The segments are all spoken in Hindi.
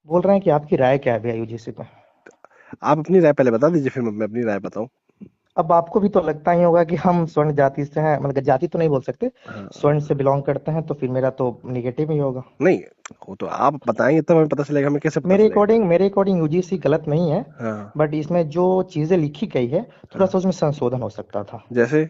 बोल रहे हैं कि आपकी राय क्या है भैया यूजीसी पे। आप अपनी राय पहले बता दीजिए, फिर मैं अपनी राय बताऊं। अब आपको भी तो लगता ही होगा कि हम स्वर्ण जाति से हैं, मतलब जाति तो नहीं बोल सकते, स्वर्ण से बिलोंग करते हैं, तो फिर मेरा तो निगेटिव ही होगा। नहीं, वो तो आप बताएंगे तब हमें पता चलेगा, हमें कैसे पता चलेगा। मेरे अकॉर्डिंग यूजीसी गलत नहीं है, हाँ। बट इसमें जो चीजें लिखी गई है थोड़ा हाँ। सा उसमें संशोधन हो सकता था। जैसे।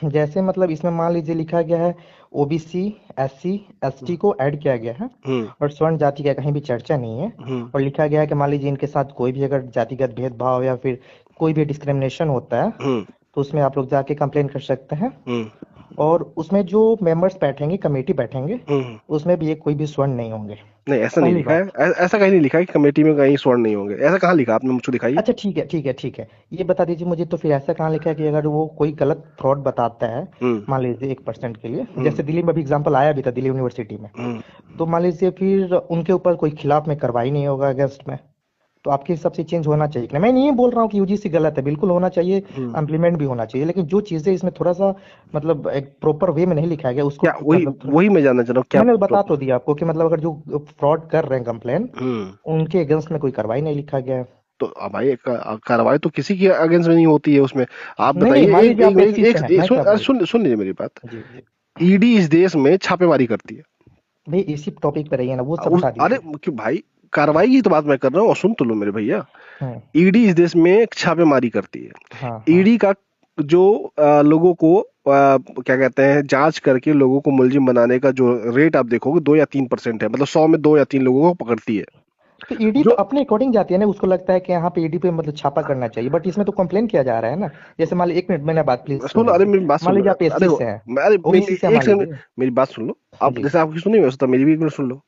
जैसे मतलब इसमें मान लीजिए लिखा गया है ओबीसी, एससी, एसटी को ऐड किया गया है, हम्म। और स्वर्ण जाति का कहीं भी चर्चा नहीं है। हम्म। और लिखा गया है कि मान लीजिए इनके साथ कोई भी अगर जातिगत भेदभाव या फिर कोई भी डिस्क्रिमिनेशन होता है हम्म। तो उसमें आप लोग जाके कंप्लेन कर सकते हैं। हम्म। और उसमें जो मेंबर्स बैठेंगे, कमेटी बैठेंगे, हम्म। उसमें भी एक कोई भी स्वर्ण नहीं होंगे। नहीं, ऐसा नहीं पहली लिखा है, बात। ऐसा कहीं नहीं लिखा है कि कमेटी में कहीं स्वर्ण नहीं होंगे, ऐसा कहाँ लिखा आपने, मुझको दिखाइए। अच्छा ठीक है, ठीक है, ठीक है। ये बता दीजिए मुझे, तो फिर ऐसा कहाँ लिखा है कि अगर वो कोई गलत फ्रॉड बताता है, हम्म। मान लीजिए 1% के लिए, हम्म। जैसे दिल्ली में भी एग्जाम्पल आया भी था, दिल्ली यूनिवर्सिटी में, हम्म। तो मान लीजिए फिर उनके ऊपर कोई खिलाफ में कार्रवाई नहीं होगा अगेंस्ट में। तो आपके हिसाब से चेंज होना चाहिए कि नहीं? मैं नहीं बोल रहा हूँ कि यूजीसी गलत है, बिल्कुल होना चाहिए, हम्म। इम्प्लीमेंट भी होना चाहिए, लेकिन जो चीजें इसमें थोड़ा सा मतलब एक प्रॉपर वे में नहीं लिखा गया उसको क्या, वही मतलब थोड़ा। वही मैं जानना चाह रहा हूँ, क्या मैंने बता तो दिया आपको कि मतलब अगर जो फ्रॉड कर रहे हैं कंप्लेन, हम्म। उनके अगेंस्ट में कोई कार्रवाई नहीं लिखा गया है। तो अब भाई कार्रवाई तो किसी के अगेंस्ट में नहीं होती है उसमें। आप नहीं नहीं, बताइए, मान एक लीजिए एक आप एक, एससी से एक, हैं, एक मैं सुन, क्या अरे बोल। सुन लीजिए मेरी बात। जी जी। ईडी इस देश में छापेमारी करती है। भाई इसी टॉपिक पे रहिए ना, वो सब हटा अरे दीजिए। क्यों भाई, कार्रवाई की तो बात मैं कर रहा हूँ, और सुन तो लो मेरे भैया। हम्म। ईडी इस देश में छापेमारी करती है। हाँ हाँ। ईडी का जो लोगों को क्या कहते हैं, जांच करके लोगों को मुलजिम बनाने का जो रेट आप देखोगे 2 या 3% है, मतलब 100 में 2 या 3 लोगों को पकड़ती है। तो ईडी तो जो अपने अकॉर्डिंग जाती है ना, उसको लगता है कि यहाँ पे ईडी पे मतलब छापा करना चाहिए, बट इसमें तो कंप्लेन किया जा रहा है ना। जैसे मान लीजिए, एक मिनट मैंने बात प्लीज सुन सुन, अरे लीजिए। मेरी बात मान सुन लो। लीजिए आप अरे एससी से हैं, अरे ओबीसी से हैं, एक मान सेकंड, लीजिए। मेरी बात सुन लो। आप जी। जैसे आपकी सुनी वैसे तो मेरी भी एक मिनट सुन लो।